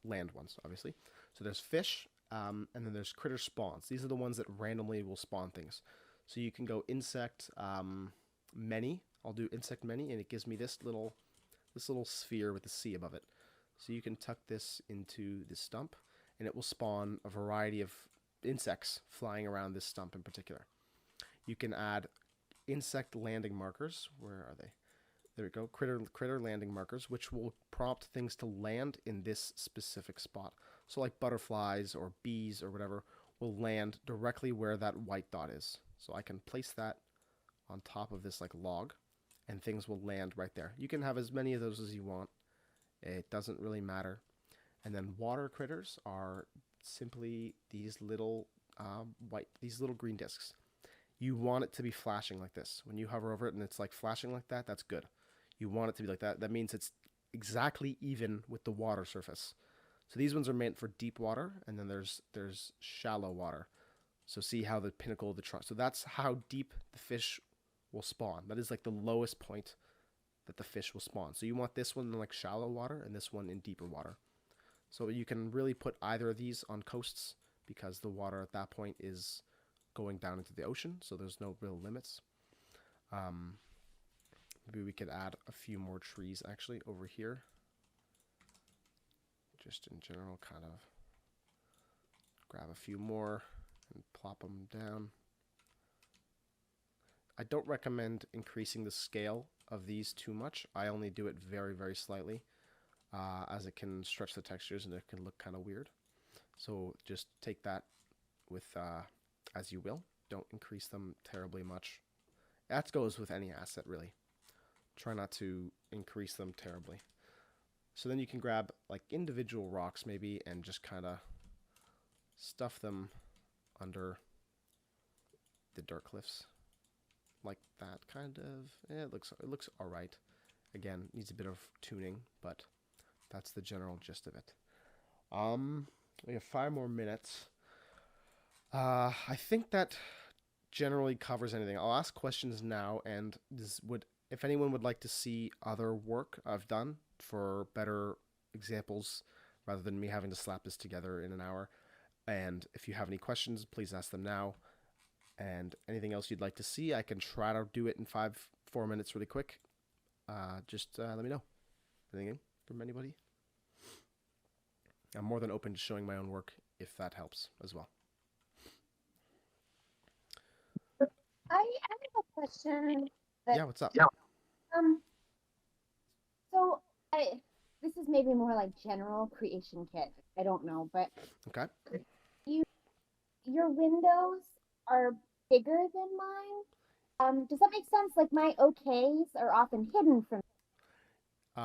land ones, obviously. So there's fish, and then there's critter spawns. These are the ones that randomly will spawn things. So you can go insect many. I'll do insect many, and it gives me this little sphere with the C above it. So you can tuck this into this stump, and it will spawn a variety of insects flying around this stump in particular. You can add insect landing markers. Where are they? There we go. Critter landing markers, which will prompt things to land in this specific spot. So like butterflies or bees or whatever will land directly where that white dot is. So I can place that on top of this like log, and things will land right there. You can have as many of those as you want. It doesn't really matter. And then water critters are simply these little these little green discs. You want it to be flashing like this. When you hover over it and it's like flashing like that, that's good. You want it to be like that. That means it's exactly even with the water surface. So these ones are meant for deep water, and then there's shallow water. So see how the pinnacle of the trunk. So that's how deep the fish will spawn. That is like the lowest point that the fish will spawn. So you want this one in like shallow water and this one in deeper water. So you can really put either of these on coasts because the water at that point is going down into the ocean. So there's no real limits. Maybe we could add a few more trees actually over here. Just in general, kind of grab a few more and plop them down. I don't recommend increasing the scale of these too much. I only do it very, very slightly, as it can stretch the textures and it can look kind of weird. So just take that with as you will. Don't increase them terribly much. That goes with any asset, really. Try not to increase them terribly. So then you can grab like individual rocks maybe and just kind of stuff them under the dirt cliffs. Like that kind of. Yeah, it looks all right. Again, needs a bit of tuning, but that's the general gist of it. We have 5 more minutes. I think that generally covers anything. I'll ask questions now, and if anyone would like to see other work I've done for better examples, rather than me having to slap this together in an hour. And if you have any questions, please ask them now. And anything else you'd like to see, I can try to do it in 4 minutes really quick. Just let me know. Anything from anybody? I'm more than open to showing my own work if that helps as well.
I have a question.
Yeah, what's up?
So this is maybe more like general creation kit. I don't know, but
Okay.
Your windows are bigger than mine. Does that make sense? Like my OKs are often hidden from.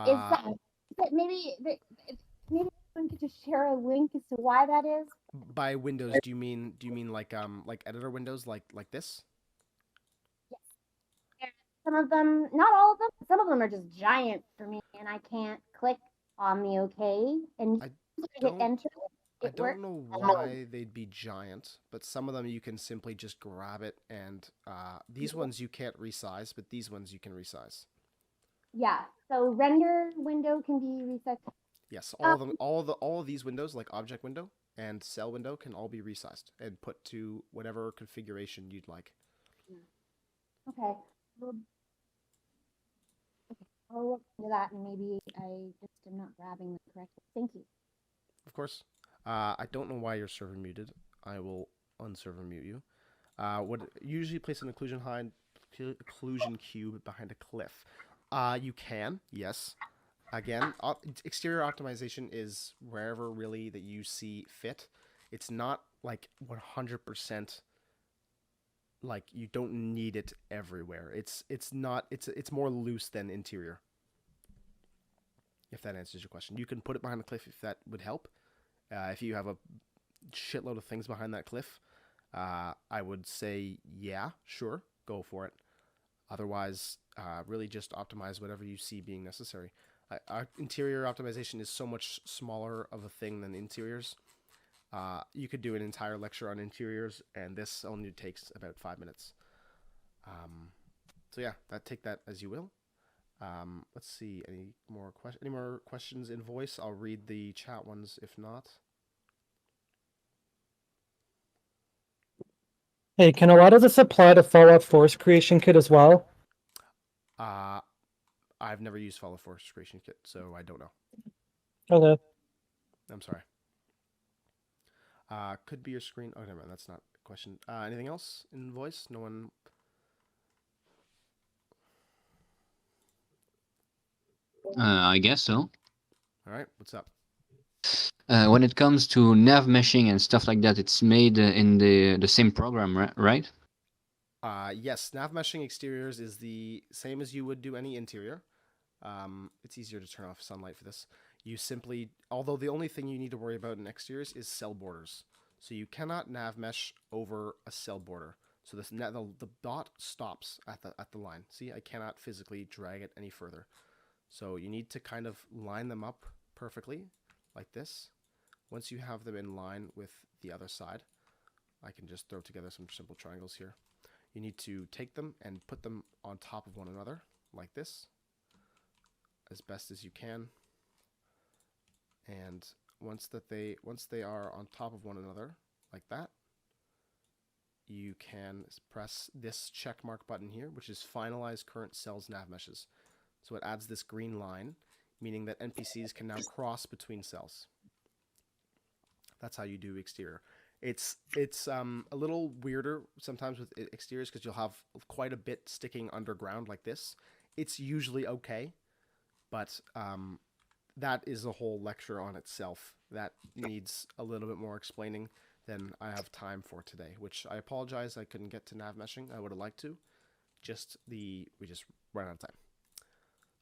Is that maybe someone could just share a link as to why that is?
By windows, do you mean like editor windows like this?
Yes. Some of them, not all of them. Some of them are just giant for me, and I can't click on the OK and hit enter.
I don't know why they'd be giant, but some of them you can simply just grab it, and these ones you can't resize, but these ones you can resize.
Yeah, so render window can be resized.
Yes, all of them, all of these windows, like object window and cell window, can all be resized and put to whatever configuration you'd like.
Okay. Well, okay. I'll look into that, and maybe I just am not grabbing it correctly. Thank you.
Of course. I don't know why your server muted. I will unserver mute you. Would usually place an occlusion cube behind a cliff. You can, yes. Again, exterior optimization is wherever really that you see fit. It's not like 100%. Like you don't need it everywhere. It's more loose than interior. If that answers your question, you can put it behind a cliff if that would help. If you have a shitload of things behind that cliff, I would say, yeah, sure, go for it. Otherwise, really just optimize whatever you see being necessary. Our interior optimization is so much smaller of a thing than interiors. You could do an entire lecture on interiors, and this only takes about 5 minutes. So yeah, take that as you will. Let's see, any more questions in voice? I'll read the chat ones if not.
Hey, can a lot of this apply to Fallout Force Creation Kit as well?
I've never used Fallout Force Creation Kit, so I don't know.
Okay.
I'm sorry. Could be your screen. Oh, never mind. That's not a question. Anything else in voice? No one.
I guess so.
All right. What's up?
When it comes to Navmeshing and stuff like that, it's made in the same program, right?
Yes. Navmeshing exteriors is the same as you would do any interior. It's easier to turn off sunlight for this. You simply, although the only thing you need to worry about in exteriors is cell borders. So you cannot nav mesh over a cell border. So the dot stops at the line. See, I cannot physically drag it any further. So you need to kind of line them up perfectly, like this. Once you have them in line with the other side, I can just throw together some simple triangles here. You need to take them and put them on top of one another, like this, as best as you can. And once they are on top of one another, like that, you can press this check mark button here, which is finalize current cells nav meshes. So it adds this green line, meaning that NPCs can now cross between cells. That's how you do exterior. It's a little weirder sometimes with exteriors because you'll have quite a bit sticking underground like this. It's usually okay, but that is a whole lecture on itself. That needs a little bit more explaining than I have time for today, which I apologize I couldn't get to nav meshing. I would have liked to. We just ran out of time.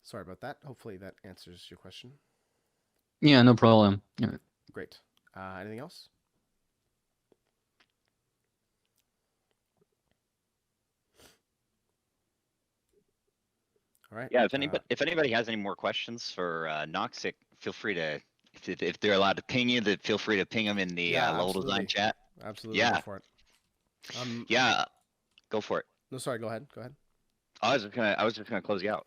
Sorry about that. Hopefully that answers your question.
Yeah, no problem. Yeah.
Great. Anything else? All right.
Yeah, if anybody has any more questions for Noxzc, feel free to, if they're allowed to ping you, feel free to ping them in the level design chat.
Absolutely.
Yeah.
Go for it.
Yeah, go for it.
No, sorry. Go ahead.
I was just gonna close you out.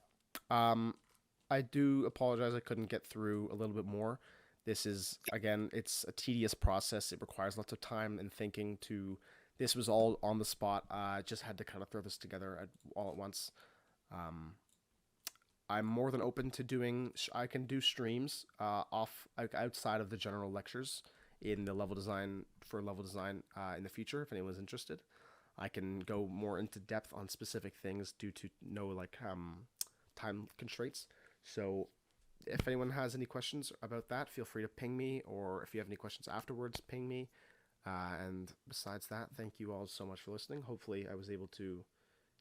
I do apologize I couldn't get through a little bit more. This is, again, it's a tedious process. It requires lots of time and thinking this was all on the spot. I just had to kind of throw this together all at once. I'm more than open to doing, I can do streams outside of the general lectures in the level design in the future if anyone's interested. I can go more into depth on specific things due to no time constraints. So if anyone has any questions about that, feel free to ping me, or if you have any questions afterwards, ping me. And besides that, thank you all so much for listening. Hopefully I was able to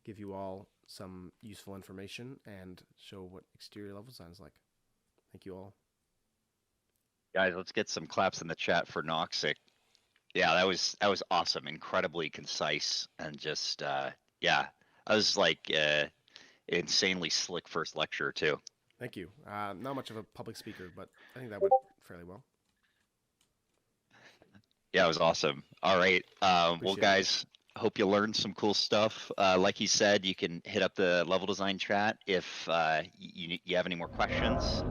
give you all some useful information and show what exterior level design is like. Thank you all.
Guys, let's get some claps in the chat for Noxzc. Yeah, that was awesome. Incredibly concise and just yeah, I was like insanely slick first lecture too.
Thank you. Not much of a public speaker, but I think that went fairly well.
Yeah, it was awesome. All right. Well,
Appreciate
guys, hope you learned some cool stuff. Like he said, you can hit up the level design chat if you have any more questions.